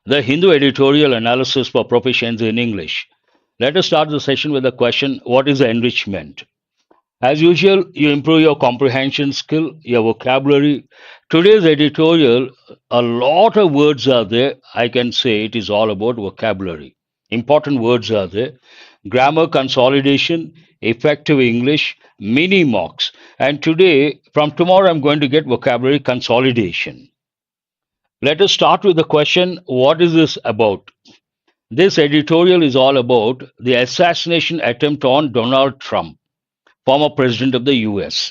the Hindu Editorial Analysis for Proficiency in English. Let us start the session with the question, what is enrichment? As usual, you improve your comprehension skill, your vocabulary. Today's editorial, a lot of words are there. I can say it is all about vocabulary. Important words are there. Grammar consolidation, effective English, mini mocks. And today, from tomorrow, I'm going to get vocabulary consolidation. Let us start with the question, what is this about? This editorial is all about the assassination attempt on Donald Trump, former president of the US.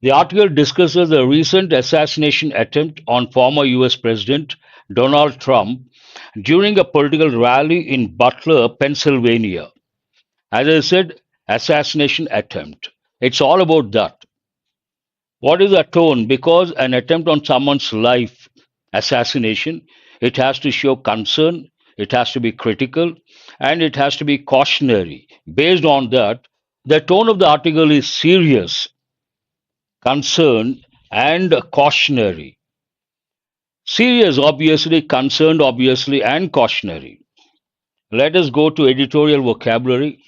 The article discusses the recent assassination attempt on former US President Donald Trump during a political rally in Butler, Pennsylvania. As I said, assassination attempt. It's all about that. What is a tone? Because an attempt on someone's life, assassination, it has to show concern, it has to be critical, and it has to be cautionary. Based on that, the tone of the article is serious, concerned, and cautionary. Serious, obviously, concerned, obviously, and cautionary. Let us go to editorial vocabulary.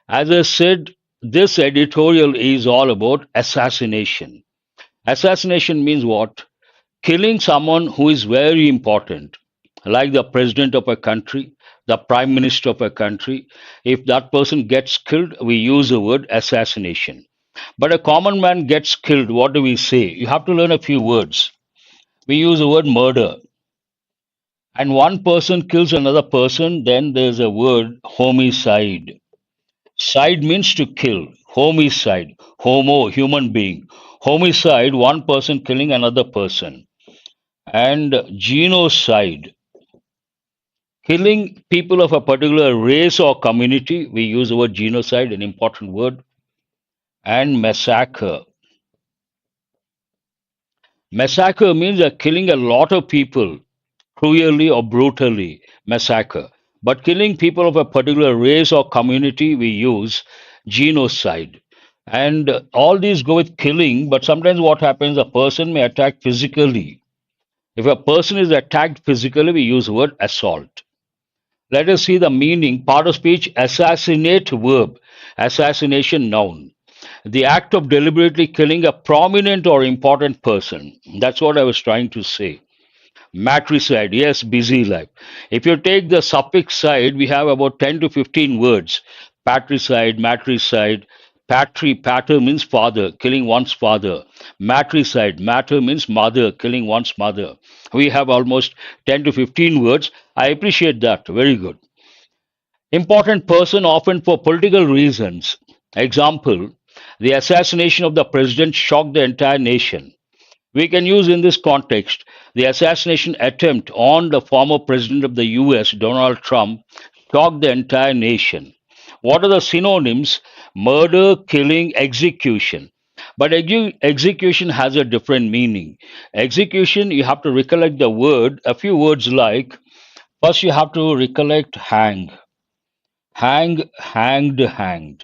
As I said, this editorial is all about assassination. Assassination means what? Killing someone who is very important, like the president of a country, the prime minister of a country. If that person gets killed, we use the word assassination. But a common man gets killed, what do we say? You have to learn a few words. We use the word murder. And one person kills another person, then there's a word homicide. Side means to kill. Homicide. Homo, human being. Homicide, one person killing another person. And genocide, killing people of a particular race or community. We use the word genocide, an important word. And massacre. Massacre means killing a lot of people cruelly or brutally. Massacre. But killing people of a particular race or community, we use genocide. And all these go with killing, but sometimes what happens, a person may attack physically. If a person is attacked physically, we use the word assault. Let us see the meaning. Part of speech, assassinate verb, assassination noun. The act of deliberately killing a prominent or important person. That's what I was trying to say. Matricide, yes, busy life. If you take the suffix side, we have about 10 to 15 words. Patricide, matricide. Pater means father, killing one's father. Matricide, mater means mother, killing one's mother. We have almost 10 to 15 words. I appreciate that. Very good. Important person, often for political reasons. Example, the assassination of the president shocked the entire nation. We can use in this context the assassination attempt on the former president of the US, Donald Trump, shocked the entire nation. What are the synonyms? Murder, killing, execution. But execution has a different meaning. Execution, you have to recollect the word, a few words like, first you have to recollect hang. Hang, hanged, hanged.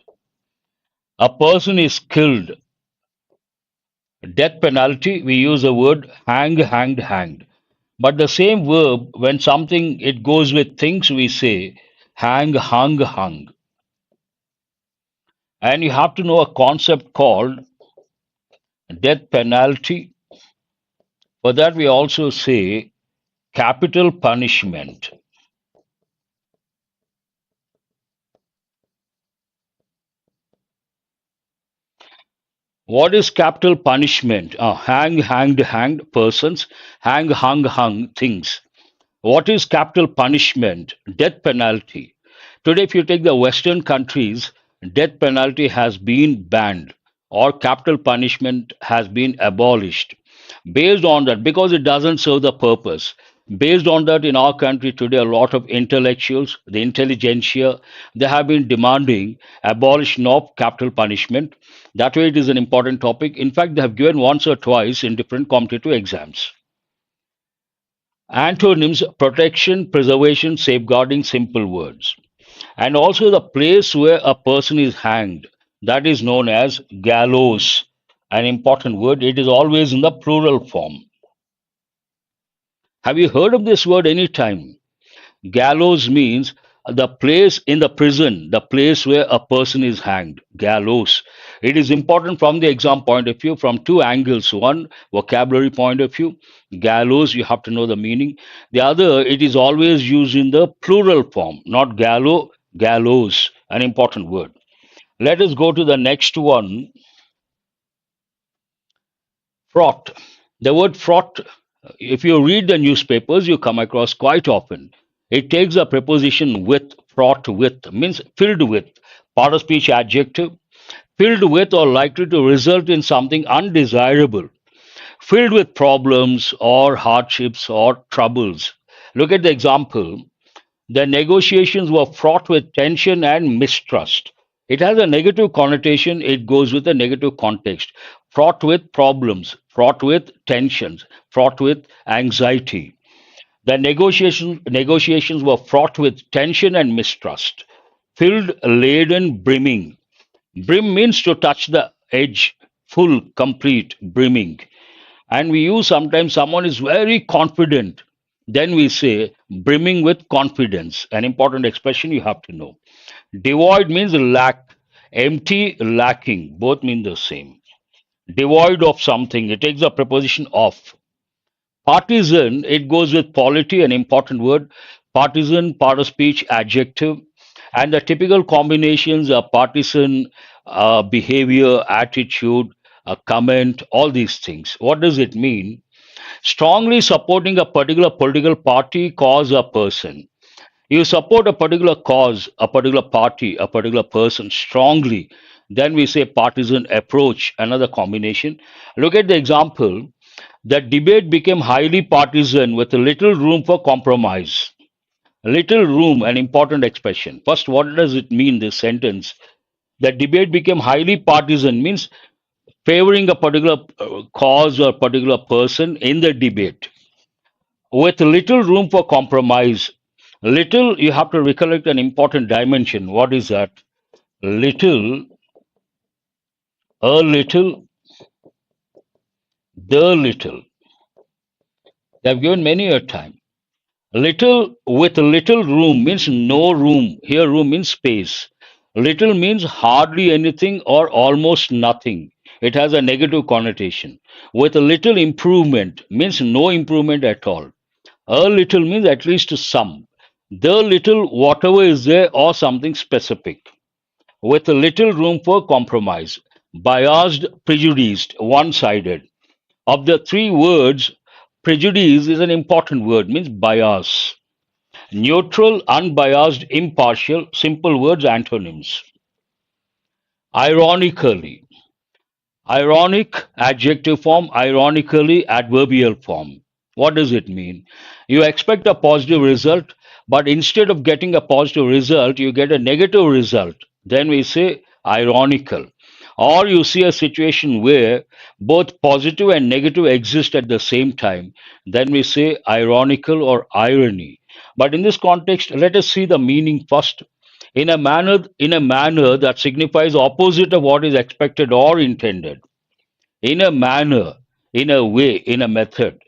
A person is killed. Death penalty, we use the word hang, hanged, hanged. But the same verb, when something, it goes with things, we say hang, hung, hung. And you have to know a concept called death penalty. For that, we also say capital punishment. What is capital punishment? Hang, hanged, hanged persons, hang, hung, hung things. What is capital punishment? Death penalty. Today, if you take the Western countries, death penalty has been banned or capital punishment has been abolished. Based on that, because it doesn't serve the purpose, based on that, in our country today, a lot of intellectuals, the intelligentsia, they have been demanding abolition of capital punishment. That way, it is an important topic. In fact, they have given once or twice in different competitive exams. Antonyms, protection, preservation, safeguarding, simple words. And also the place where a person is hanged, that is known as gallows, an important word. It is always in the plural form. Have you heard of this word any time? Gallows means the place in the prison, the place where a person is hanged. Gallows. It is important from the exam point of view from two angles. One, vocabulary point of view. Gallows, you have to know the meaning. The other, it is always used in the plural form, not gallows, an important word. Let us go to the next one, fraught. The word fraught, if you read the newspapers, you come across quite often. It takes a preposition with, fraught with, means filled with, part of speech adjective, filled with or likely to result in something undesirable, filled with problems or hardships or troubles. Look at the example. The negotiations were fraught with tension and mistrust. It has a negative connotation, it goes with a negative context. Fraught with problems, fraught with tensions, fraught with anxiety. The negotiations were fraught with tension and mistrust. Filled, laden, brimming. Brim means to touch the edge, full, complete, brimming. And we use sometimes someone is very confident. Then we say brimming with confidence. An important expression you have to know. Devoid means lack, empty, lacking. Both mean the same. Devoid of something. It takes the preposition of. Partisan, it goes with polity, an important word. Partisan, part of speech, adjective. And the typical combinations are partisan behavior, attitude, comment, all these things. What does it mean? Strongly supporting a particular political party, cause, or person. You support a particular cause, a particular party, a particular person strongly. Then we say partisan approach, another combination. Look at the example. The debate became highly partisan with little room for compromise. Little room, an important expression. First, what does it mean, this sentence? The debate became highly partisan means favoring a particular cause or particular person in the debate with little room for compromise. Little, you have to recollect an important dimension. What is that? Little, a little, the little. They have given many a time. Little with little room means no room. Here, room means space. Little means hardly anything or almost nothing. It has a negative connotation. With a little improvement means no improvement at all. A little means at least some. The little, whatever is there, or something specific. With a little room for compromise. Biased, prejudiced, one sided. Of the three words, prejudice is an important word, means bias. Neutral, unbiased, impartial, simple words, antonyms. Ironically. Ironic, adjective form, ironically, adverbial form. What does it mean? You expect a positive result, but instead of getting a positive result, you get a negative result. Then we say ironical. Or you see a situation where both positive and negative exist at the same time. Then we say ironical or irony. But in this context, let us see the meaning first. In a manner that signifies opposite of what is expected or intended. In a manner, in a way, in a method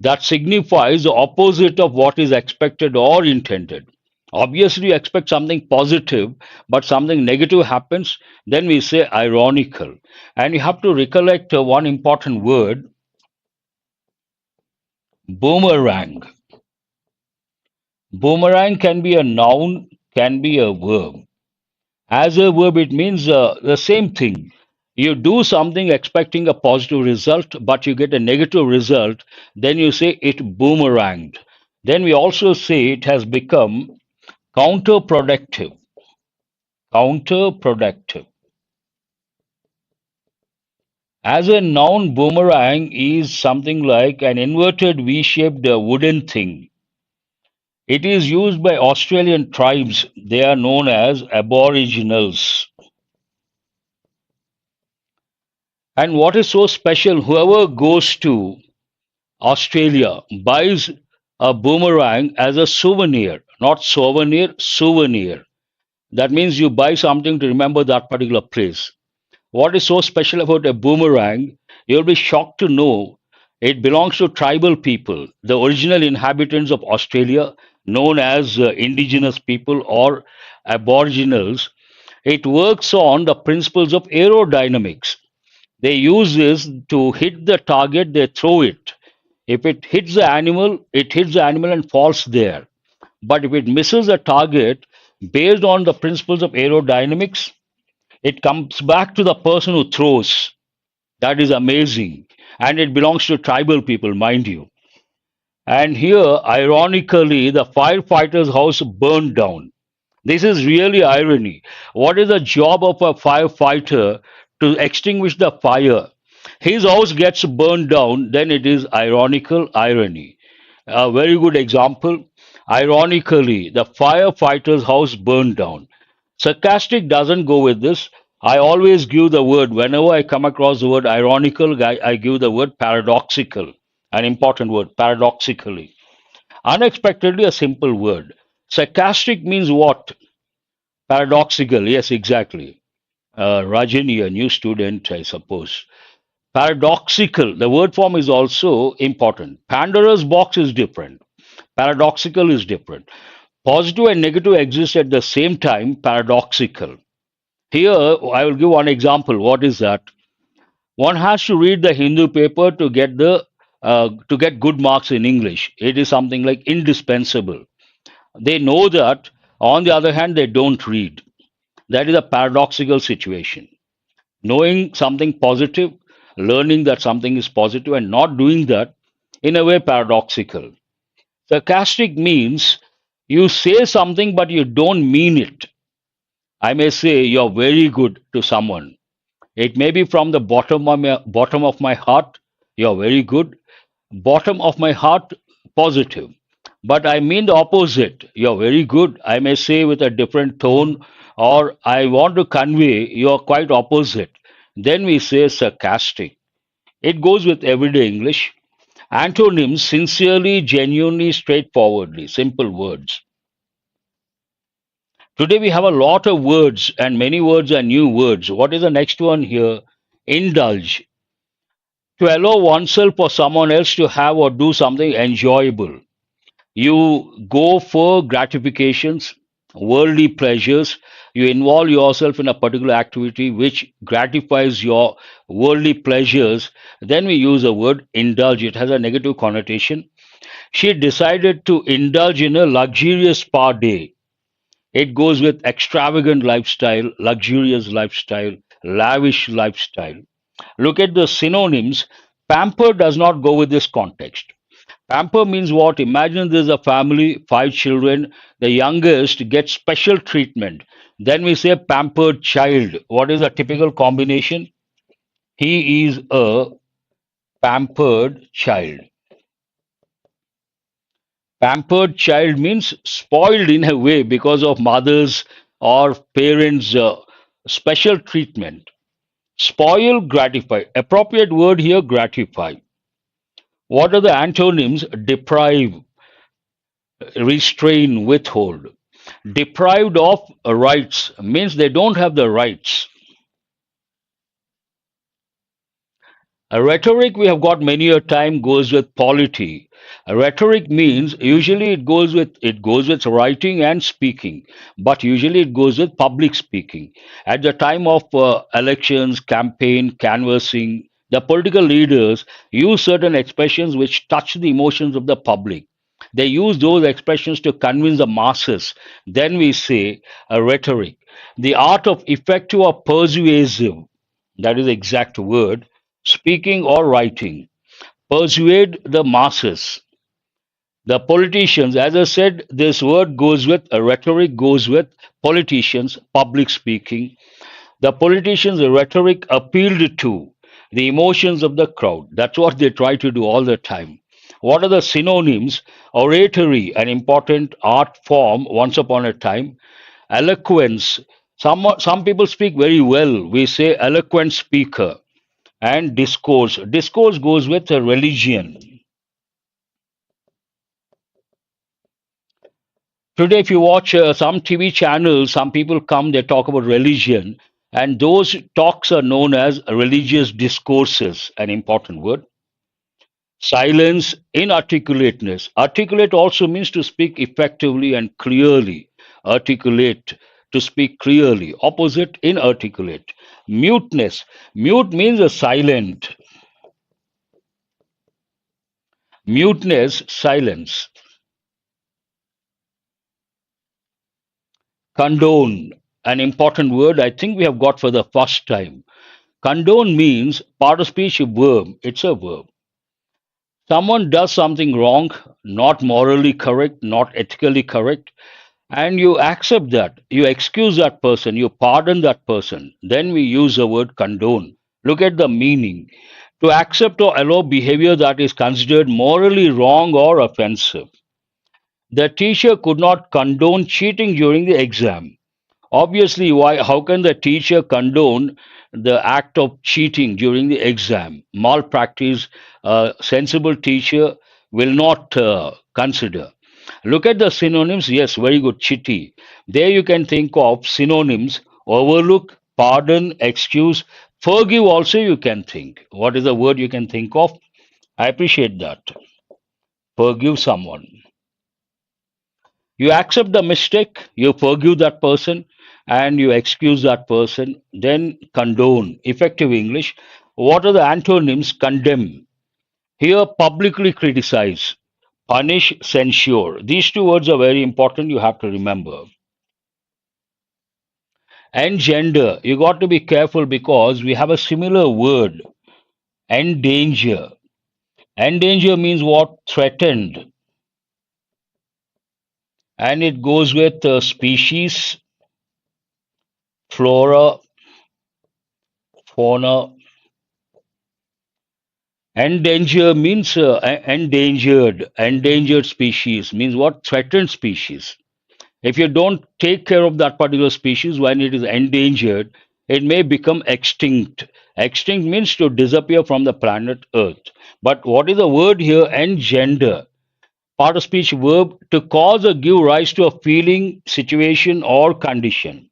that signifies the opposite of what is expected or intended. Obviously, you expect something positive, but something negative happens, then we say ironical. And you have to recollect one important word, boomerang. Boomerang can be a noun, can be a verb. As a verb, it means the same thing. You do something expecting a positive result, but you get a negative result, then you say it boomeranged. Then we also say it has become counterproductive. Counterproductive. As a noun, boomerang is something like an inverted V shaped wooden thing. It is used by Australian tribes. They are known as Aboriginals. And what is so special, whoever goes to Australia buys a boomerang as a souvenir, not souvenir, souvenir. That means you buy something to remember that particular place. What is so special about a boomerang? You'll be shocked to know It belongs to tribal people, the original inhabitants of Australia, known as indigenous people or aboriginals. It works on the principles of aerodynamics. They use this to hit the target, they throw it. If it hits the animal, it hits the animal and falls there. But if it misses the target, based on the principles of aerodynamics, it comes back to the person who throws. That is amazing. And it belongs to tribal people, mind you. And here, ironically, the firefighter's house burned down. This is really irony. What is the job of a firefighter to extinguish the fire? His house gets burned down, then it is ironical irony. A very good example. Ironically, the firefighter's house burned down. Sarcastic doesn't go with this. I always give the word, whenever I come across the word ironical, I give the word paradoxical, an important word, paradoxically. Unexpectedly, a simple word. Sarcastic means what? Paradoxical, yes, exactly. Rajini, a new student, I suppose. Paradoxical, the word form is also important. Pandora's box is different. Paradoxical is different. Positive and negative exist at the same time, paradoxical. Here, I will give one example. What is that? One has to read the Hindu paper to get good marks in English. It is something like indispensable. They know that. On the other hand, they don't read. That is a paradoxical situation. Knowing something positive, learning that something is positive, and not doing that, in a way, paradoxical. Sarcastic means you say something but you don't mean it. I may say you're very good to someone. It may be from the bottom of my heart, you're very good. Bottom of my heart, positive. But I mean the opposite. You're very good. I may say with a different tone, or I want to convey you're quite opposite. Then we say sarcastic. It goes with everyday English. Antonyms sincerely, genuinely, straightforwardly, simple words. Today we have a lot of words, and many words are new words. What is the next one here? Indulge. To allow oneself or someone else to have or do something enjoyable. You go for gratifications, worldly pleasures. You involve yourself in a particular activity which gratifies your worldly pleasures. Then we use the word indulge. It has a negative connotation. She decided to indulge in a luxurious spa day. It goes with extravagant lifestyle, luxurious lifestyle, lavish lifestyle. Look at the synonyms. Pamper does not go with this context. Pamper means what? Imagine there's a family, five children. The youngest gets special treatment. Then we say pampered child. What is a typical combination? He is a pampered child. Pampered child means spoiled in a way because of mother's or parents' special treatment. Spoil, gratify. Appropriate word here, gratify. What are the antonyms? Deprive, restrain, withhold. Deprived of rights means they don't have the rights. A rhetoric we have got many a time goes with polity. A rhetoric means usually it goes with writing and speaking, but usually it goes with public speaking. At the time of elections, campaign, canvassing, the political leaders use certain expressions which touch the emotions of the public. They use those expressions to convince the masses. Then we say a rhetoric. The art of effective or persuasive, that is the exact word, speaking or writing. Persuade the masses. The politicians, as I said, this word goes with a rhetoric, goes with politicians, public speaking. The politicians' rhetoric appealed to the emotions of the crowd. That's what they try to do all the time. What are the synonyms? Oratory, an important art form once upon a time. Eloquence. Some people speak very well. We say eloquent speaker. And discourse. Discourse goes with a religion. Today, if you watch some TV channels, some people come, they talk about religion, and those talks are known as religious discourses, an important word. Silence, inarticulateness. Articulate also means to speak effectively and clearly. Articulate, to speak clearly. Opposite, inarticulate. Muteness. Mute means a silent. Muteness, silence. Condone, an important word I think we have got for the first time. Condone means part of speech verb. It's a verb. Someone does something wrong, not morally correct, not ethically correct, and you accept that, you excuse that person, you pardon that person, then we use the word condone. Look at the meaning. To accept or allow behavior that is considered morally wrong or offensive. The teacher could not condone cheating during the exam. Obviously, why? How can the teacher condone the act of cheating during the exam? Malpractice, a sensible teacher will not consider. Look at the synonyms. Yes, very good. Chitty. There you can think of synonyms: overlook, pardon, excuse, forgive. Also, you can think. What is the word you can think of? I appreciate that. Forgive someone. You accept the mistake, you forgive that person, and you excuse that person, then condone. Effective English. What are the antonyms? Condemn. Here, publicly criticize, punish, censure. These two words are very important, you have to remember. Engender. You got to be careful because we have a similar word, endanger. Endanger means what? Threatened. And it goes with species, flora, fauna. Means endangered species means what? Threatened species. If you don't take care of that particular species when it is endangered, it may become extinct. Extinct means to disappear from the planet Earth. But what is the word here? Engender. Part of speech verb, to cause or give rise to a feeling, situation, or condition.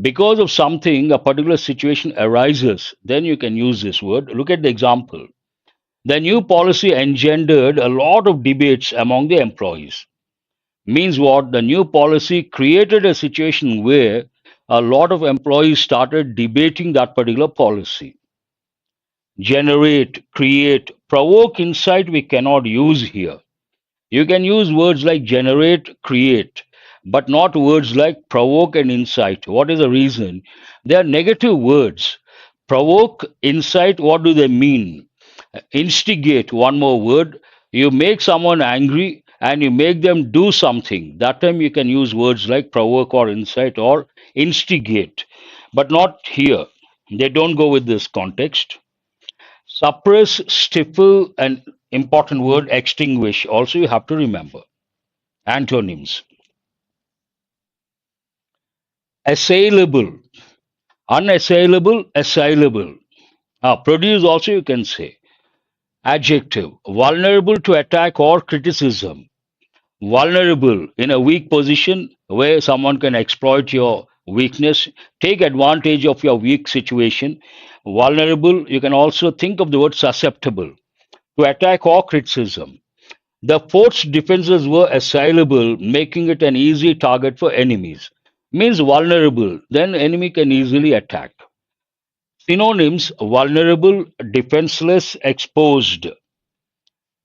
Because of something, a particular situation arises, then you can use this word. Look at the example. The new policy engendered a lot of debates among the employees. Means what? The new policy created a situation where a lot of employees started debating that particular policy. Generate, create, provoke insight we cannot use here. You can use words like generate, create, but not words like provoke and incite. What is the reason? They are negative words. Provoke, incite, what do they mean? Instigate, one more word. You make someone angry and you make them do something. That time you can use words like provoke or incite or instigate, but not here. They don't go with this context. Suppress, stifle, an important word, extinguish. Also, you have to remember. Antonyms: assailable, unassailable, assailable. Produce, also, you can say. Adjective: vulnerable to attack or criticism. Vulnerable, in a weak position where someone can exploit your weakness, take advantage of your weak situation. Vulnerable, you can also think of the word susceptible to attack or criticism. The fort's defenses were assailable, making it an easy target for enemies. Means vulnerable, then enemy can easily attack. Synonyms: vulnerable, defenseless, exposed.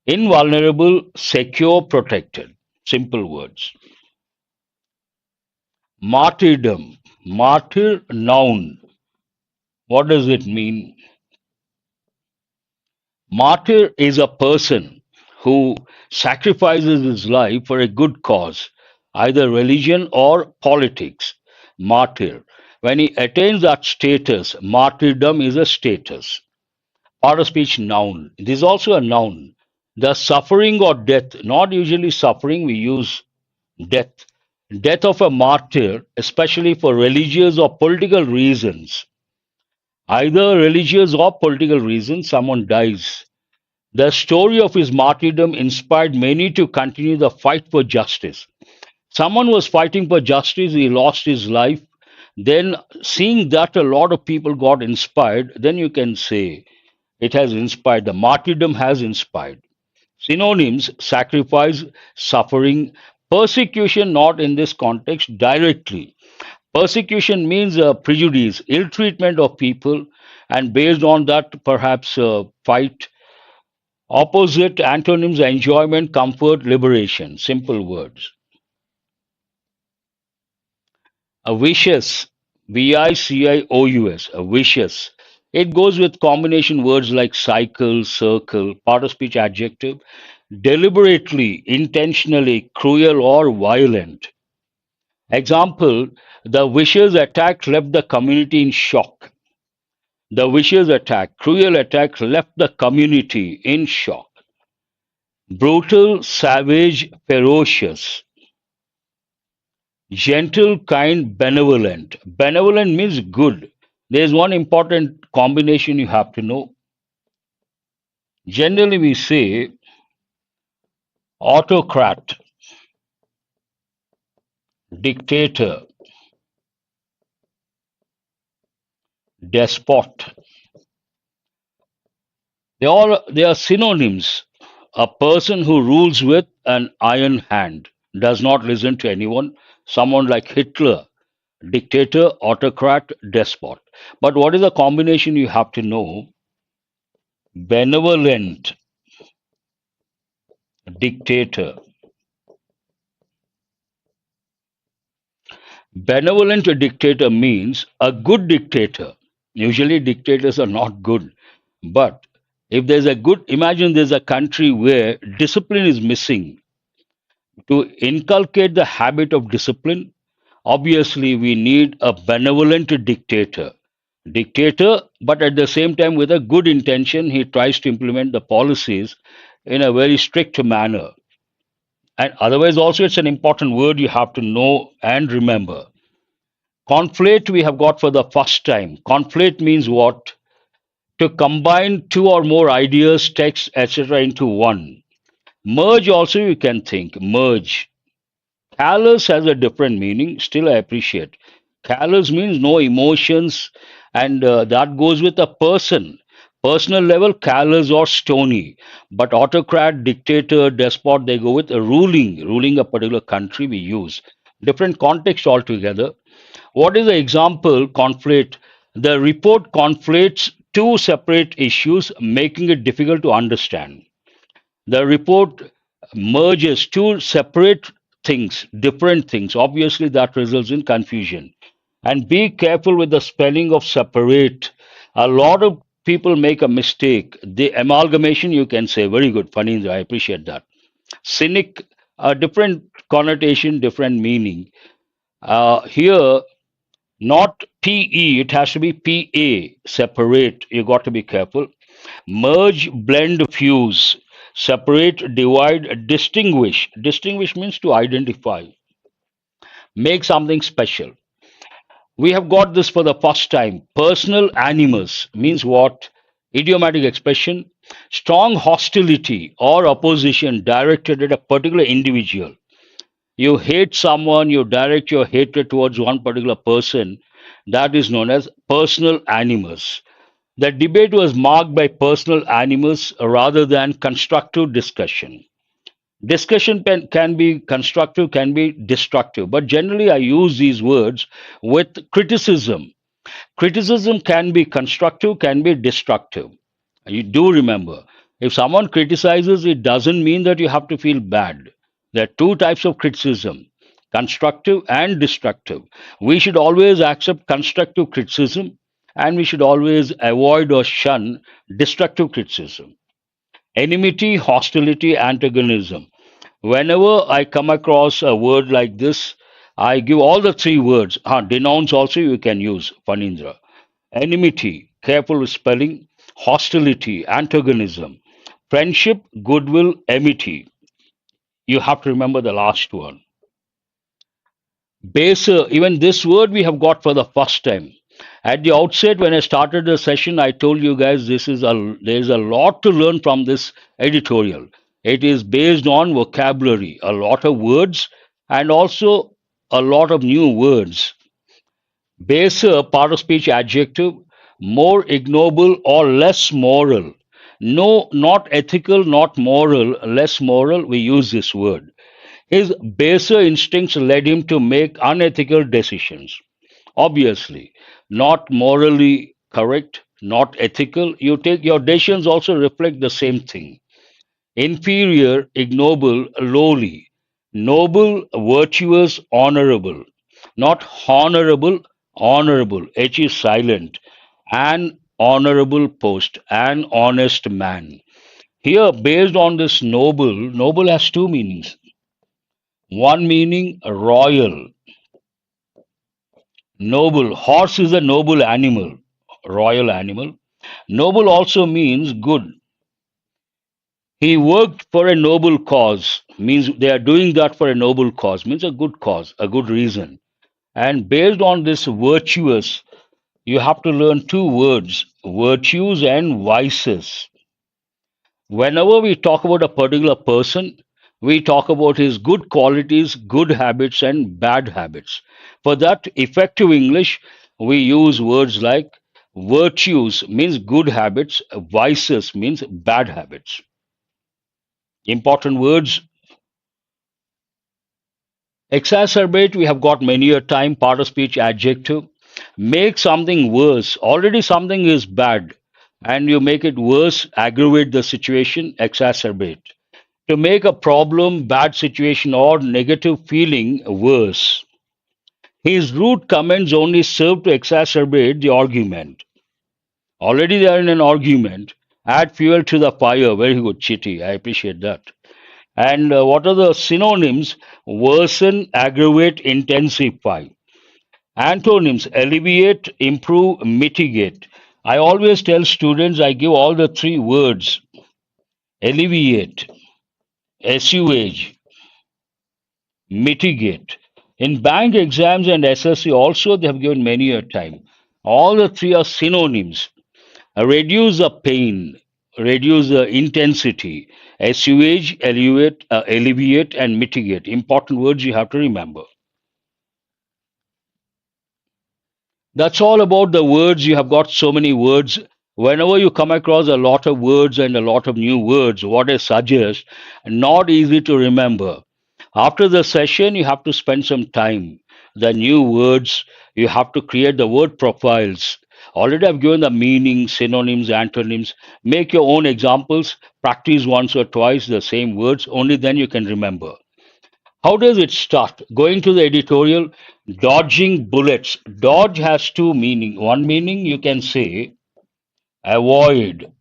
Invulnerable, secure, protected. Simple words. Martyrdom. Martyr, noun. What does it mean? Martyr is a person who sacrifices his life for a good cause, either religion or politics. Martyr. When he attains that status, martyrdom is a status. Part of speech, noun. This is also a noun. The suffering or death, not usually suffering, we use death. Death of a martyr, especially for religious or political reasons. Either religious or political reasons, someone dies. The story of his martyrdom inspired many to continue the fight for justice. Someone was fighting for justice, he lost his life. Then, seeing that a lot of people got inspired, then you can say It has inspired. The martyrdom has inspired. Synonyms: sacrifice, suffering, persecution, not in this context directly. Persecution means prejudice, ill treatment of people, and based on that, perhaps fight. Opposite antonyms: enjoyment, comfort, liberation. Simple words. A vicious, vicious, a vicious. It goes with combination words like cycle, circle, part of speech adjective, deliberately, intentionally, cruel, or violent. Example: the vicious attack left the community in shock. The vicious attack, cruel attack left the community in shock. Brutal, savage, ferocious. Gentle, kind, benevolent. Benevolent means good. There's one important combination you have to know. Generally, we say autocrat, dictator, despot. They are synonyms. A person who rules with an iron hand, does not listen to anyone. Someone like Hitler, dictator, autocrat, despot. But what is the combination you have to know? Benevolent, dictator. Benevolent dictator means a good dictator. Usually, dictators are not good. But if there's a good, imagine there's a country where discipline is missing. To inculcate the habit of discipline, obviously, we need a benevolent dictator. Dictator, but at the same time, with a good intention, he tries to implement the policies in a very strict manner. And otherwise, also, it's an important word you have to know and remember. Conflate, we have got for the first time. Conflate means what? To combine two or more ideas, texts, etc., into one. Merge, also, you can think. Merge. Callous has a different meaning. Still, I appreciate. Callous means no emotions, and that goes with a person. Personal level, callous or stony. But autocrat, dictator, despot, they go with a ruling a particular country we use. Different context altogether. What is the example? Conflate. The report conflates two separate issues, making it difficult to understand. The report merges two separate things, different things. Obviously, that results in confusion. And be careful with the spelling of separate. A lot of people make a mistake. The amalgamation, you can say, very good, Fanindra, I appreciate that. Cynic, a different connotation, different meaning. Here, not PE, it has to be PA, separate. You got to be careful. Merge, blend, fuse. Separate, divide, distinguish. Distinguish means to identify, make something special. We have got this for the first time. Personal animus means what? Idiomatic expression. Strong hostility or opposition directed at a particular individual. You hate someone, you direct your hatred towards one particular person. That is known as personal animus. The debate was marked by personal animus rather than constructive discussion. Discussion can be constructive, can be destructive, but generally I use these words with criticism. Criticism can be constructive, can be destructive. You do remember, if someone criticizes, it doesn't mean that you have to feel bad. There are two types of criticism: constructive and destructive. We should always accept constructive criticism, and we should always avoid or shun destructive criticism. Enmity, hostility, antagonism. Whenever I come across a word like this, I give all the three words. Denounce also you can use, Fanindra. Enmity, careful with spelling. Hostility, antagonism. Friendship, goodwill, amity. You have to remember the last one. Baser, even this word we have got for the first time. At the outset, when I started the session, I told you guys there is a lot to learn from this editorial. It is based on vocabulary, a lot of words, and also a lot of new words. Baser, part of speech adjective. more ignoble or less moral. No, not ethical, not moral, less moral, we use this word. His baser instincts led him to make unethical decisions. Obviously, not morally correct, not ethical. You take your decisions also reflect the same thing. Inferior, ignoble, lowly. Noble, virtuous, honorable. Not honorable, honorable. H is silent. An honorable post, an honest man. Here, based on this noble, noble has two meanings. One meaning royal, noble. Horse is a noble animal, royal animal. Noble also means good. He worked for a noble cause, means they are doing that for a noble cause, means a good cause, a good reason. And based on this virtuous, you have to learn two words, virtues and vices. Whenever we talk about a particular person, we talk about his good qualities, good habits, and bad habits. For that effective English, we use words like virtues means good habits, vices means bad habits. Important words. Exacerbate, we have got many a time, part of speech adjective. Make something worse. Already something is bad, and you make it worse, aggravate the situation, exacerbate. To make a problem, bad situation, or negative feeling worse. His rude comments only serve to exacerbate the argument. Already they are in an argument. Add fuel to the fire. Very good, Chitty. I appreciate that. And what are the synonyms? Worsen, aggravate, intensify. Antonyms: alleviate, improve, mitigate. I always tell students, I give all the three words: alleviate, assuage, mitigate. In bank exams and SSC also, they have given many a time. All the three are synonyms. Reduce the pain, reduce the intensity, assuage, alleviate, and mitigate. Important words you have to remember. That's all about the words. You have got so many words. Whenever you come across a lot of words and a lot of new words, what I suggest, not easy to remember. After the session, you have to spend some time. The new words, you have to create the word profiles. Already I've given the meaning, synonyms, antonyms. Make your own examples. Practice once or twice the same words. Only then you can remember. How does it start? Going to the editorial, dodging bullets. Dodge has two meaning. One meaning you can say avoid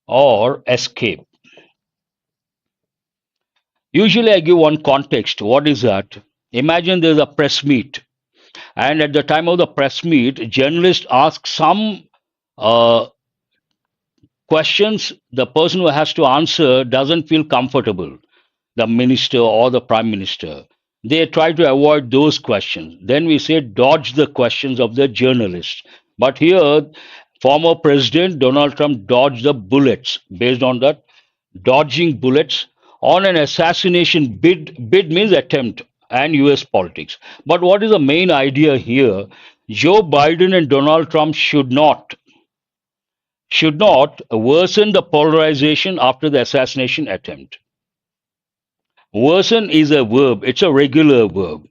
or escape. Usually I give one context. What is that? Imagine there's a press meet, and at the time of the press meet, journalist asks some uh, questions. The person who has to answer doesn't feel comfortable, the minister or the prime minister. They try to avoid those questions. Then we say dodge the questions of the journalist. But here, former President Donald Trump dodged the bullets. Based on that, dodging bullets on an assassination bid. Bid means attempt and US politics. But what is the main idea here? Joe Biden and Donald Trump should not worsen the polarization after the assassination attempt. Worsen is a verb, it's a regular verb.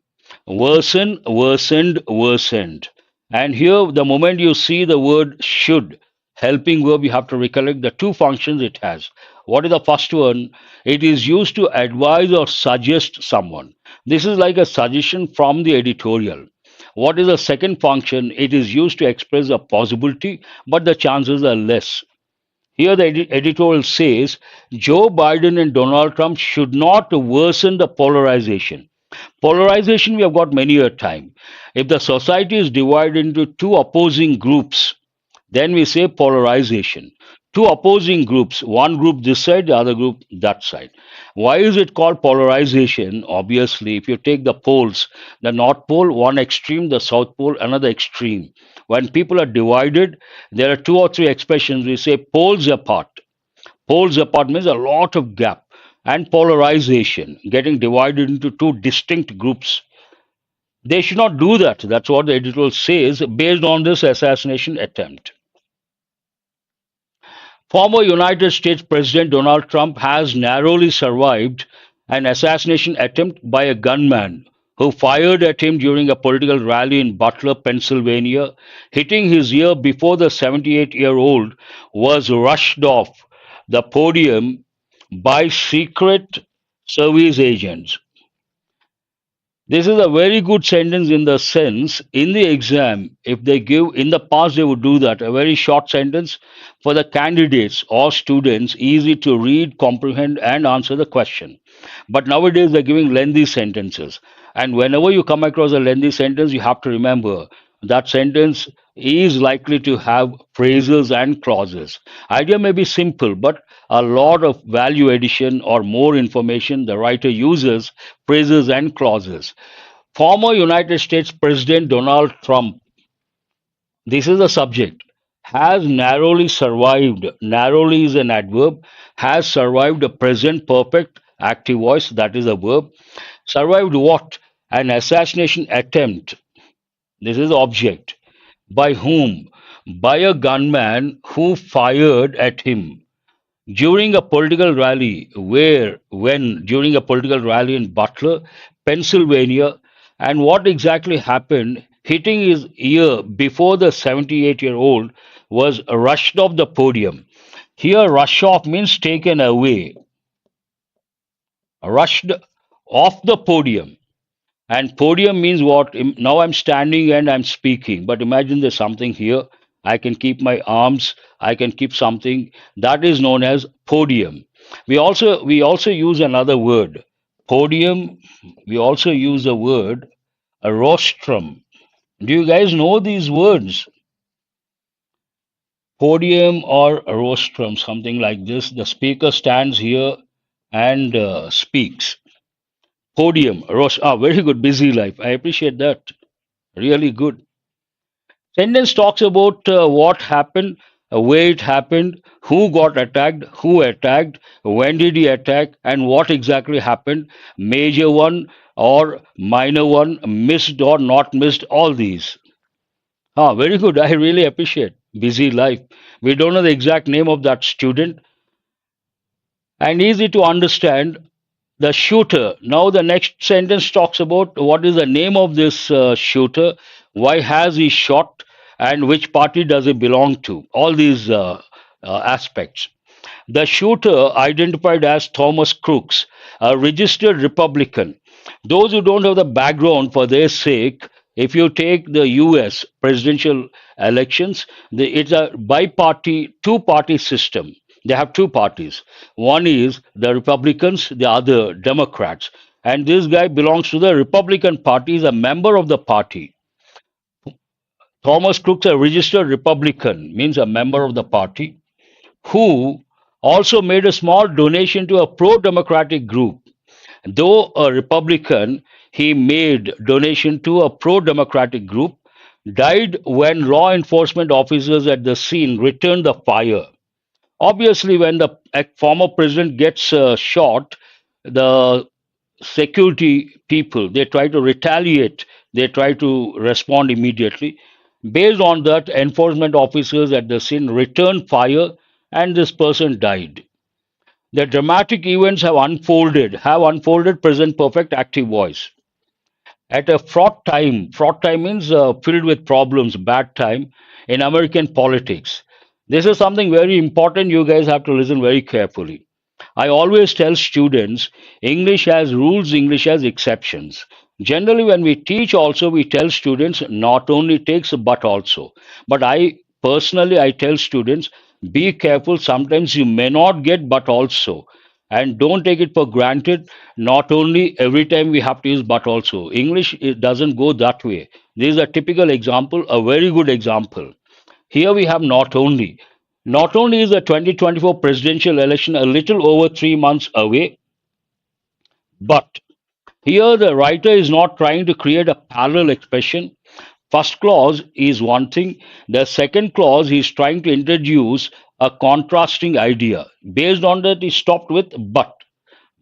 Worsen, worsened, worsened. And here, the moment you see the word should, helping verb, you have to recollect the two functions it has. What is the first one? It is used to advise or suggest someone. This is like a suggestion from the editorial. What is the second function? It is used to express a possibility, but the chances are less. Here, the editorial says Joe Biden and Donald Trump should not worsen the polarization. Polarization, we have got many a time. If the society is divided into two opposing groups, then we say polarization. Two opposing groups, one group this side, the other group that side. Why is it called polarization? Obviously, if you take the poles, the North Pole, one extreme, the South Pole, another extreme. When people are divided, there are two or three expressions. We say poles apart. Poles apart means a lot of gap. And polarization, getting divided into two distinct groups. They should not do that. That's what the editorial says based on this assassination attempt. Former United States President Donald Trump has narrowly survived an assassination attempt by a gunman who fired at him during a political rally in Butler, Pennsylvania, hitting his ear before the 78-year-old was rushed off the podium by Secret Service agents. This is a very good sentence in the sense, in the exam, if they give, in the past they would do that, a very short sentence for the candidates or students, easy to read, comprehend, and answer the question. But nowadays they're giving lengthy sentences. And whenever you come across a lengthy sentence, you have to remember that sentence is likely to have phrases and clauses. Idea may be simple, but a lot of value addition or more information the writer uses phrases and clauses. Former United States President Donald Trump, this is the subject, has narrowly survived, narrowly is an adverb, has survived a present perfect active voice, that is a verb. Survived what? An assassination attempt. This is the object. By whom? By a gunman who fired at him during a political rally. Where? When? During a political rally in Butler, Pennsylvania. And what exactly happened? Hitting his ear before the 78-year-old was rushed off the podium. Here, rush off means taken away, rushed off the podium. And podium means what? Now I'm standing and I'm speaking. But imagine there's something here. I can keep my arms. I can keep something. That is known as podium. We also use another word. Podium. We also use a word, a rostrum. Do you guys know these words? Podium or a rostrum, something like this. The speaker stands here and speaks. Podium, very good. Busy life. I appreciate that. Really good. Sentence talks about what happened, where it happened, who got attacked, when did he attack, and what exactly happened. Major one or minor one, missed or not missed, all these. Ah, very good. I really appreciate. Busy life. We don't know the exact name of that student, and easy to understand. The shooter. Now, the next sentence talks about what is the name of this shooter, why has he shot, and which party does he belong to. All these aspects. The shooter identified as Thomas Crooks, a registered Republican. Those who don't have the background for their sake, if you take the US presidential elections, it's a bi-party, two-party system. They have two parties. One is the Republicans, the other Democrats. And this guy belongs to the Republican Party, is a member of the party. Thomas Crooks, a registered Republican, means a member of the party, who also made a small donation to a pro-democratic group. Though a Republican, he made donation to a pro-democratic group, died when law enforcement officers at the scene returned the fire. Obviously, when the former president gets shot, the security people, they try to retaliate, they try to respond immediately. Based on that, enforcement officers at the scene returned fire, and this person died. The dramatic events have unfolded present perfect active voice. At a fraught time means filled with problems, bad time in American politics. This is something very important. You guys have to listen very carefully. I always tell students English has rules, English has exceptions. Generally, when we teach, also, we tell students not only takes but also. But I tell students be careful. Sometimes you may not get but also. And don't take it for granted. Not only every time we have to use but also. English, it doesn't go that way. This is a typical example, a very good example. Here we have not only. Not only is the 2024 presidential election a little over 3 months away, but here the writer is not trying to create a parallel expression. First clause is one thing. The second clause he is trying to introduce a contrasting idea. Based on that, he stopped with but.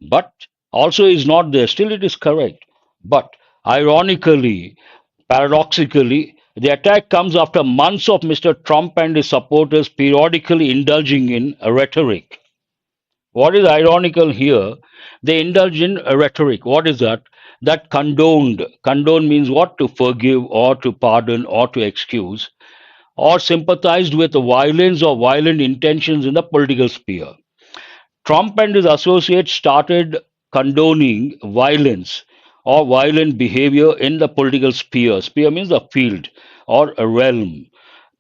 But also is not there. Still, it is correct. But Ironically, paradoxically, the attack comes after months of Mr. Trump and his supporters periodically indulging in rhetoric. What is ironical here? They indulge in rhetoric. What is that? That condoned. Condone means what? To forgive or to pardon or to excuse or sympathized with violence or violent intentions in the political sphere. Trump and his associates started condoning violence or violent behavior in the political sphere. Sphere means a field or a realm.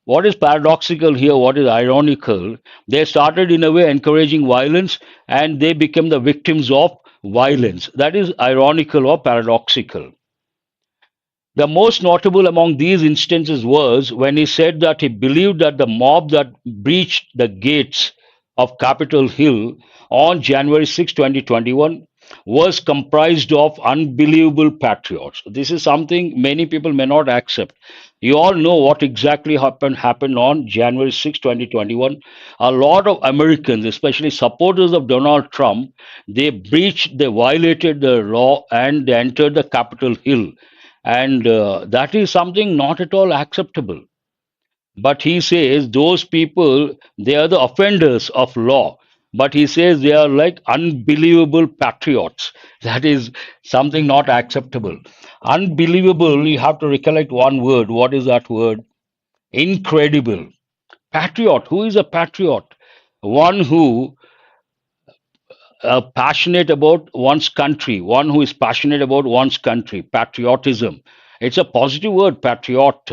What is paradoxical here, what is ironical, they started in a way encouraging violence and they became the victims of violence. That is ironical or paradoxical. The most notable among these instances was when he said that he believed that the mob that breached the gates of Capitol Hill on January 6, 2021 was comprised of unbelievable patriots. This is something many people may not accept. You all know what exactly happened on January 6, 2021. A lot of Americans, especially supporters of Donald Trump, they breached, they violated the law and they entered the Capitol Hill and that is something not at all acceptable. But he says those people, they are the offenders of law. But he says they are like unbelievable patriots. That is something not acceptable. Unbelievable, you have to recollect one word. What is that word? Incredible. Patriot. Who is a patriot? One who passionate about one's country, one who is passionate about one's country, patriotism. It's a positive word, patriot,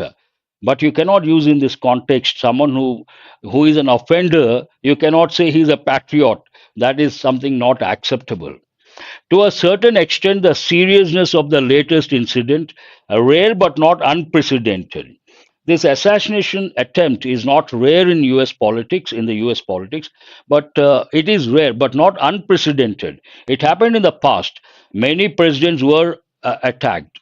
but you cannot use in this context someone who is an offender. You cannot say he's a patriot. That is something not acceptable. To a certain extent, the seriousness of the latest incident, rare but not unprecedented. This assassination attempt is not rare in US politics, in the US politics, but it is rare but not unprecedented. It happened in the past. Many presidents were attacked.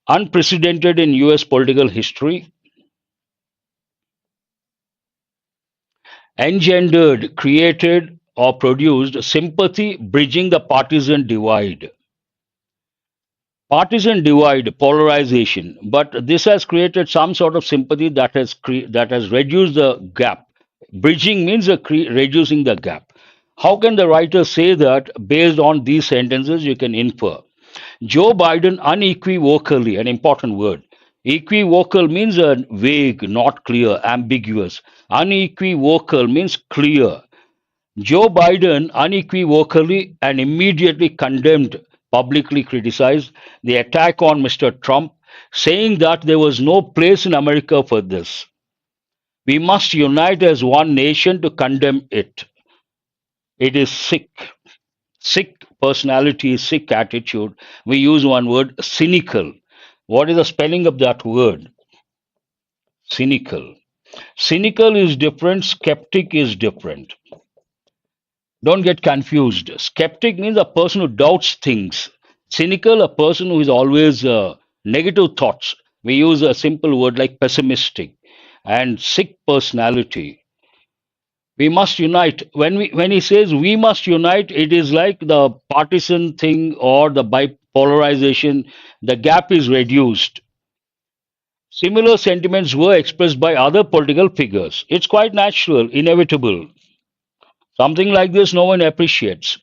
Unprecedented in US political history, engendered, created, or produced sympathy bridging the partisan divide. Partisan divide, polarization, but this has created some sort of sympathy that has reduced the gap. Bridging means reducing the gap. How can the writer say that? Based on these sentences you can infer Joe Biden unequivocally, an important word. Equivocal means vague, not clear, ambiguous. Unequivocal means clear. Joe Biden unequivocally and immediately condemned, publicly criticized the attack on Mr. Trump, saying that there was no place in America for this. We must unite as one nation to condemn it. It is sick. Sick personality, sick attitude. We use one word, cynical. What is the spelling of that word? Cynical. Cynical is different, skeptic is different. Don't get confused. Skeptic means a person who doubts things. Cynical, a person who is always negative thoughts. We use a simple word like pessimistic. And sick personality. We must unite. When he says we must unite, it is like the partisan thing or the bipolarization. The gap is reduced. Similar sentiments were expressed by other political figures. It's quite natural, inevitable. Something like this no one appreciates.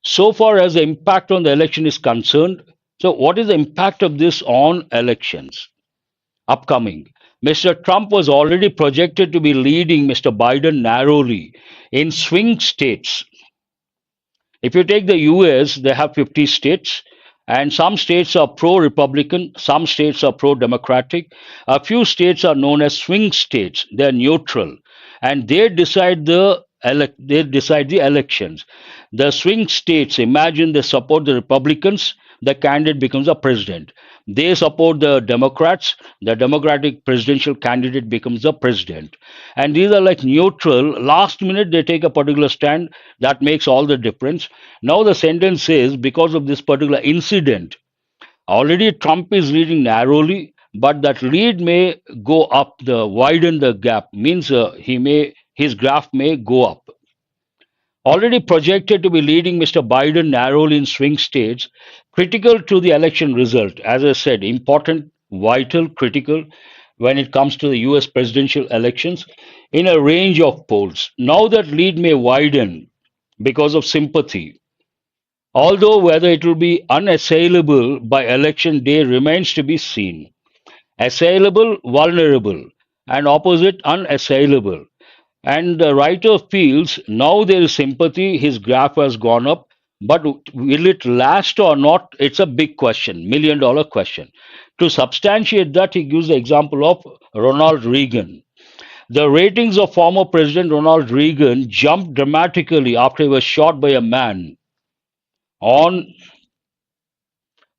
So far as the impact on the election is concerned, so what is the impact of this on elections upcoming? Mr. Trump was already projected to be leading Mr. Biden narrowly in swing states. If you take the US, they have 50 states, and some states are pro Republican, some states are pro Democratic. A few states are known as swing states, they're neutral, and they decide the elections. The swing states, imagine they support the Republicans, the candidate becomes a president. They support the Democrats, the Democratic presidential candidate becomes the president. And these are like neutral. Last minute they take a particular stand that makes all the difference. Now the sentence says because of this particular incident, already Trump is leading narrowly, but that lead may go up, the widen the gap means his graph may go up. already projected to be leading Mr. Biden narrowly in swing states, critical to the election result. As I said, important, vital, critical when it comes to the US presidential elections in a range of polls. Now that lead may widen because of sympathy, although whether it will be unassailable by election day remains to be seen. Assailable, vulnerable, and opposite, unassailable. And the writer feels now there is sympathy, his graph has gone up, but will it last or not? It's a big question, $1 million question. To substantiate that, he gives the example of Ronald Reagan. The ratings of former President Ronald Reagan jumped dramatically after he was shot by a man on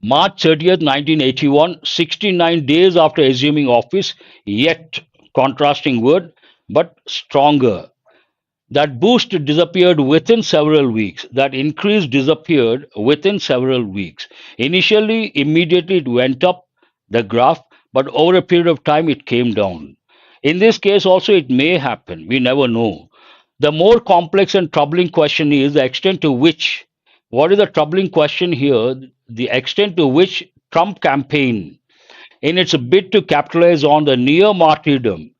March 30th, 1981, 69 days after assuming office, yet contrasting word, but stronger. That boost disappeared within several weeks. That increase disappeared within several weeks. Initially, immediately it went up, the graph, but over a period of time it came down. In this case, also, it may happen. We never know. The more complex and troubling question is the extent to which, what is the troubling question here? The extent to which Trump campaign, in its bid to capitalize on the near martyrdom,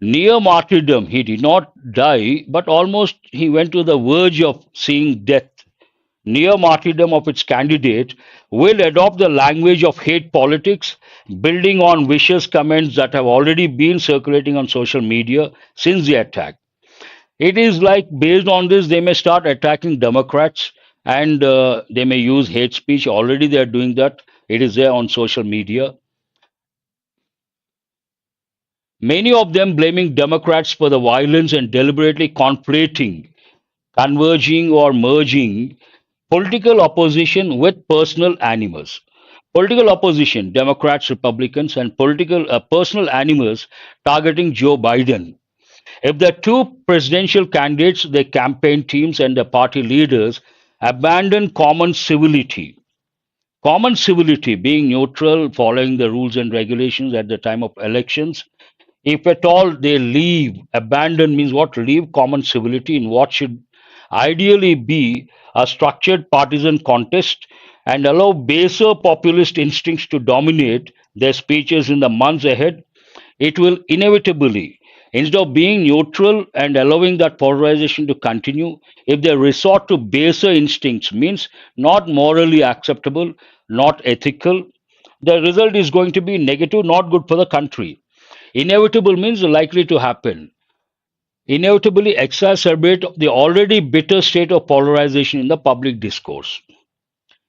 he did not die, but almost he went to the verge of seeing death. Near martyrdom of its candidate will adopt the language of hate politics, building on vicious comments that have already been circulating on social media since the attack. It is like based on this, they may start attacking Democrats and they may use hate speech. Already they are doing that. It is there on social media. Many of them blaming Democrats for the violence and deliberately conflating, converging, or merging political opposition with personal animus. Political opposition, Democrats, Republicans, and political personal animus targeting Joe Biden. If the two presidential candidates, their campaign teams, and the party leaders abandon common civility being neutral, following the rules and regulations at the time of elections, if at all they leave, abandon means what? Leave common civility in what should ideally be a structured partisan contest and allow baser populist instincts to dominate their speeches in the months ahead, it will inevitably, instead of being neutral and allowing that polarization to continue, if they resort to baser instincts, means not morally acceptable, not ethical, the result is going to be negative, not good for the country. Inevitable means likely to happen. Inevitably exacerbate the already bitter state of polarization in the public discourse.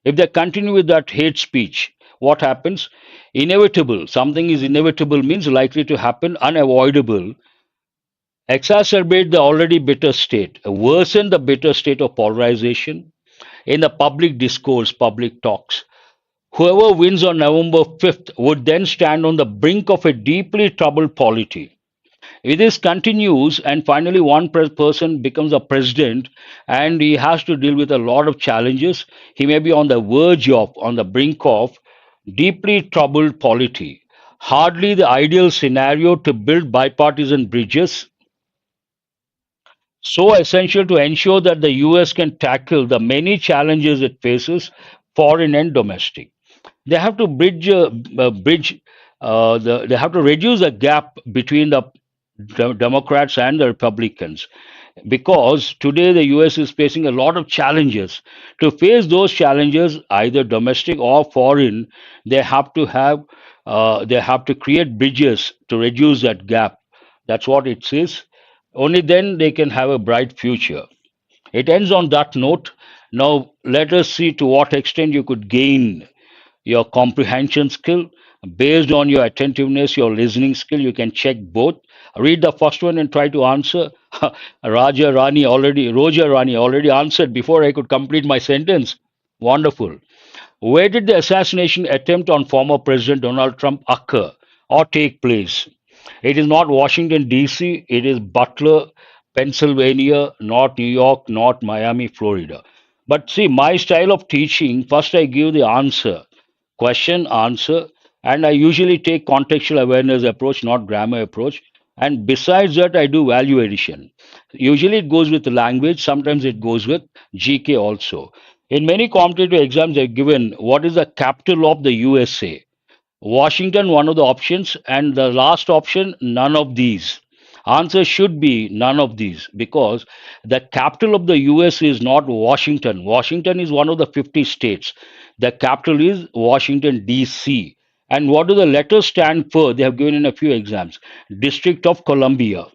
If they continue with that hate speech, what happens? Inevitable. Something is inevitable means likely to happen, unavoidable. Exacerbate the already bitter state, worsen the bitter state of polarization in the public discourse, public talks. Whoever wins on November 5th would then stand on the brink of a deeply troubled polity. If this continues and finally one person becomes a president and he has to deal with a lot of challenges, he may be on the verge of, on the brink of deeply troubled polity. Hardly the ideal scenario to build bipartisan bridges, so essential to ensure that the US can tackle the many challenges it faces, foreign and domestic. They have to they have to reduce the gap between the Democrats and the Republicans, because today the US is facing a lot of challenges. To face those challenges, either domestic or foreign, they have to have they have to create bridges to reduce that gap. That's what it says. Only then they can have a bright future. It ends on that note. Now let us see to what extent you could gain your comprehension skill. Based on your attentiveness, your listening skill, you can check both. Read the first one and try to answer. Roger Rani already answered before I could complete my sentence. Wonderful. Where did the assassination attempt on former President Donald Trump occur or take place? It is not Washington, D.C., it is Butler, Pennsylvania, not New York, not Miami, Florida. But see, my style of teaching, first I give the answer, question, answer, and I usually take contextual awareness approach, not grammar approach. And besides that, I do value addition. Usually it goes with language, sometimes it goes with GK also. In many competitive exams, they're given what is the capital of the USA. Washington, one of the options, and the last option, none of these. Answer should be none of these because the capital of the US is not Washington. Washington is one of the 50 states. The capital is Washington, D.C. And what do the letters stand for? They have given in a few exams. District of Columbia.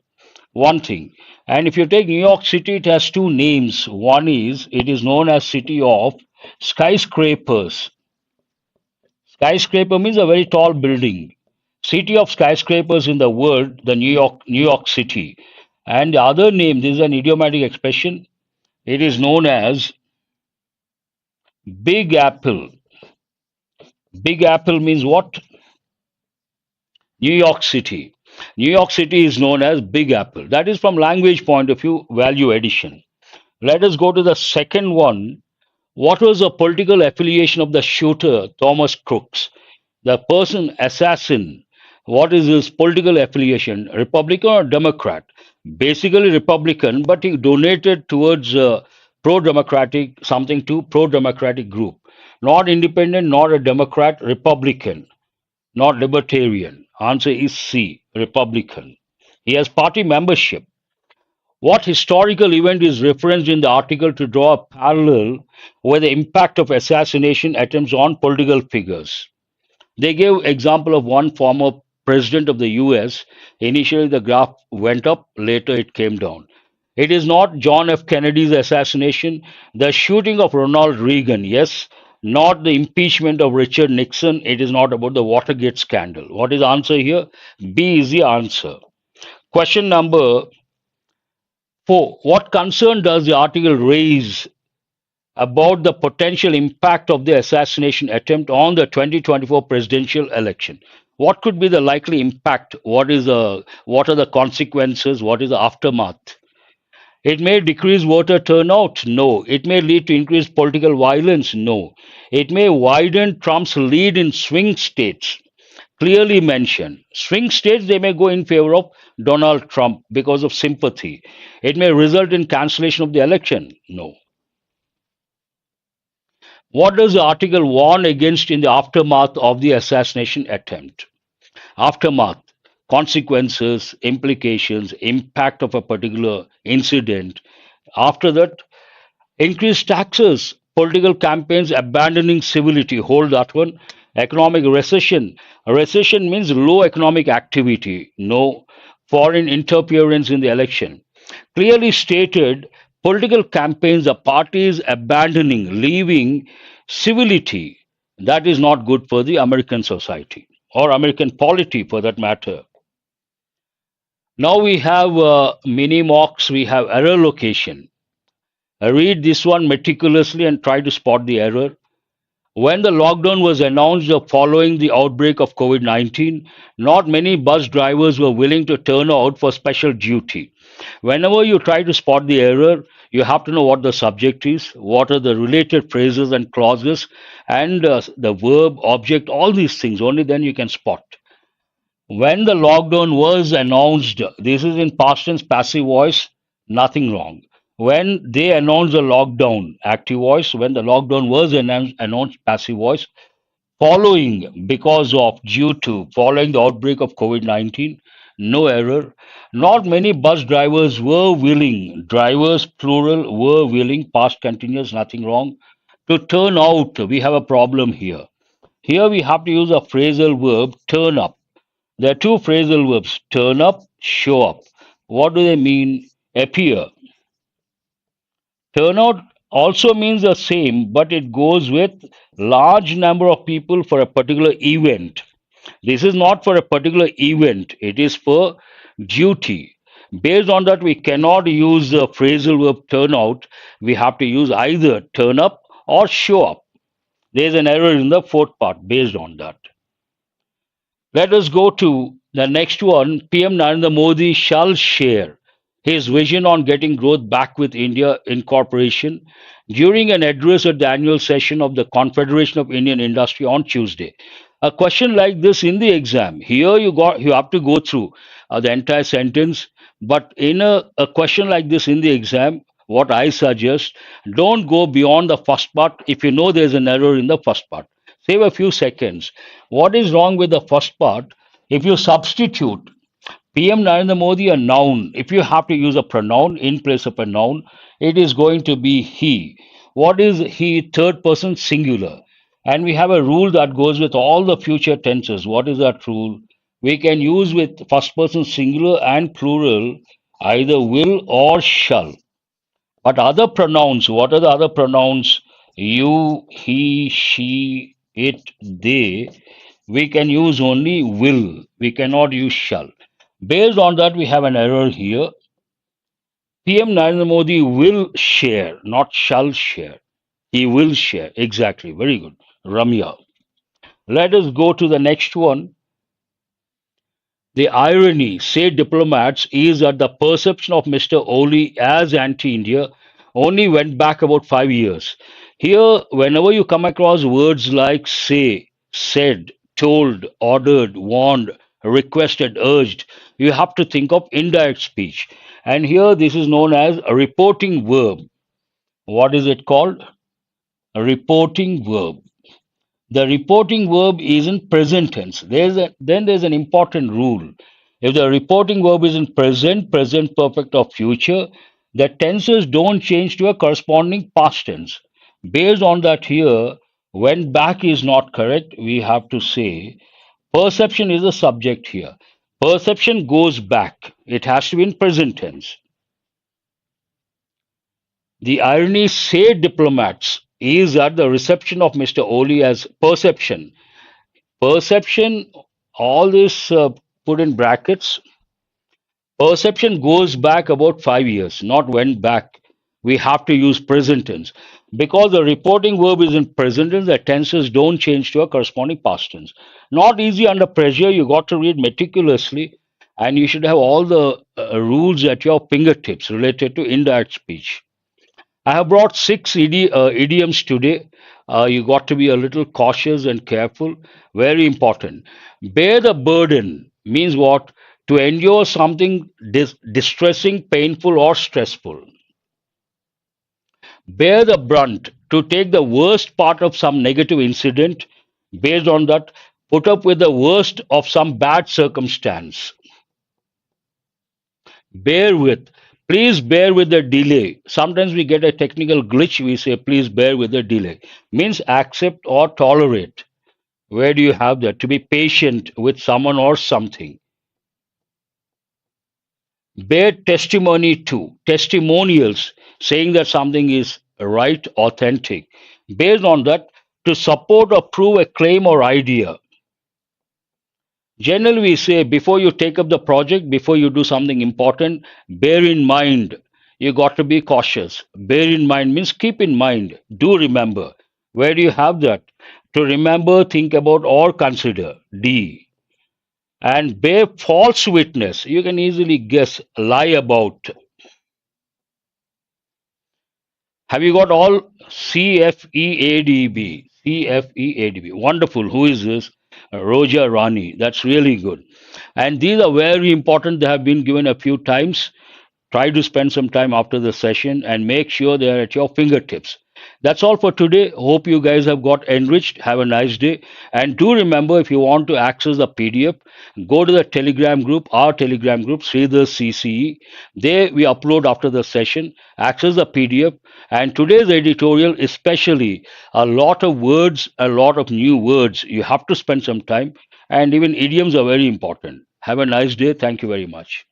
One thing. And if you take New York City, it has two names. One is it is known as City of Skyscrapers. Skyscraper means a very tall building. City of skyscrapers in the world, the New York City. And the other name, this is an idiomatic expression. It is known as Big Apple. Big Apple means what? New York City. New York City is known as Big Apple. That is from language point of view, value addition. Let us go to the second one. What was the political affiliation of the shooter, Thomas Crooks? The person assassin, what is his political affiliation? Republican or Democrat? Basically Republican, but he donated towards pro-democratic something to pro-democratic group. Not independent, not a Democrat, Republican, not libertarian. Answer is C, Republican. He has party membership. What historical event is referenced in the article to draw a parallel with the impact of assassination attempts on political figures? They gave example of one former president of the US. Initially, the graph went up, later it came down. It is not John F. Kennedy's assassination, the shooting of Ronald Reagan, yes, not the impeachment of Richard Nixon. It is not about the Watergate scandal. What is the answer here? B is the answer. Question number 4. What concern does the article raise about the potential impact of the assassination attempt on the 2024 presidential election? What could be the likely impact? What are the consequences? What is the aftermath? It may decrease voter turnout? No. It may lead to increased political violence? No. It may widen Trump's lead in swing states. Clearly mentioned. Swing states, they may go in favor of Donald Trump because of sympathy. It may result in cancellation of the election? No. What does the article warn against in the aftermath of the assassination attempt? Aftermath, consequences, implications, impact of a particular incident. After that, increased taxes, political campaigns abandoning civility. Hold that one. Economic recession. Recession means low economic activity, no foreign interference in the election. Clearly stated, political campaigns, the parties abandoning, leaving civility. That is not good for the American society or American polity for that matter. Now we have mini mocks, we have error location. Read this one meticulously and try to spot the error. When the lockdown was announced following the outbreak of COVID 19, not many bus drivers were willing to turn out for special duty. Whenever you try to spot the error, you have to know what the subject is, what are the related phrases and clauses, and the verb, object, all these things. Only then you can spot. When the lockdown was announced, this is in past tense passive voice, nothing wrong. When they announced the lockdown, active voice, when the lockdown was announced passive voice, following, because of, due to, following the outbreak of COVID 19, no error. Not many bus drivers were willing, drivers plural were willing, past continuous, nothing wrong, to turn out. We have a problem here. Here we have to use a phrasal verb, turn up. There are two phrasal verbs, turn up, show up. What do they mean? Appear. Turnout also means the same, but it goes with large number of people for a particular event. This is not for a particular event, it is for duty. Based on that, we cannot use the phrasal verb turn out. We have to use either turn up or show up. There is an error in the fourth part based on that. Let us go to the next one. PM Narendra Modi shall share his vision on getting growth back with India Incorporation during an address at the annual session of the Confederation of Indian Industry on Tuesday. A question like this in the exam, here you have to go through. the entire sentence. But in a question like this in the exam, what I suggest, don't go beyond the first part if you know there's an error in the first part. Save a few seconds. What is wrong with the first part? If you substitute PM Narendra Modi a noun, if you have to use a pronoun in place of a noun, it is going to be he. What is he? Third person singular. And we have a rule that goes with all the future tenses. What is that rule? We can use with first person singular and plural either will or shall. But other pronouns, what are the other pronouns? You, he, she, it, they. We can use only will. We cannot use shall. Based on that, we have an error here. PM Narendra Modi will share, not shall share. He will share. Exactly. Very good. Ramya. Let us go to the next one. The irony, say diplomats, is that the perception of Mr. Oli as anti India only went back about 5 years. Here, whenever you come across words like say, said, told, ordered, warned, requested, urged, you have to think of indirect speech. And here, this is known as a reporting verb. What is it called? A reporting verb. The reporting verb is in present tense. Then there's an important rule. If the reporting verb is in present, present perfect, or future, the tenses don't change to a corresponding past tense. Based on that, here, when back is not correct, we have to say perception is the subject here. Perception goes back. It has to be in present tense. The irony, say diplomats, is that the reception of Mr. Oli as perception. Perception, all this put in brackets. Perception goes back about 5 years, not went back. We have to use present tense. Because the reporting verb is in present tense, the tenses don't change to a corresponding past tense. Not easy under pressure. You got to read meticulously, and you should have all the rules at your fingertips related to indirect speech. I have brought six idioms today. You got to be a little cautious and careful. Very important. Bear the burden means what? To endure something distressing, painful, or stressful. Bear the brunt, to take the worst part of some negative incident. Based on that, put up with the worst of some bad circumstance. Bear with. Please bear with the delay. Sometimes we get a technical glitch. We say, please bear with the delay. Means accept or tolerate. Where do you have that? To be patient with someone or something. Bear testimony to. Testimonials, saying that something is right, authentic. Based on that, to support or prove a claim or idea. Generally, we say before you take up the project, before you do something important, bear in mind. You got to be cautious. Bear in mind means keep in mind. Do remember. Where do you have that? To remember, think about, or consider. D. And bear false witness. You can easily guess, lie about. Have you got all? CFEADB? CFEADB. Wonderful. Who is this? Roja Rani. That's really good. And these are very important. They have been given a few times. Try to spend some time after the session and make sure they are at your fingertips. That's all for today. Hope you guys have got enriched. Have a nice day. And do remember, if you want to access the PDF, go to the Telegram group, our Telegram group, SREEDHAR'S CCE. There we upload after the session, access the PDF. And today's editorial, especially a lot of words, a lot of new words. You have to spend some time. And even idioms are very important. Have a nice day. Thank you very much.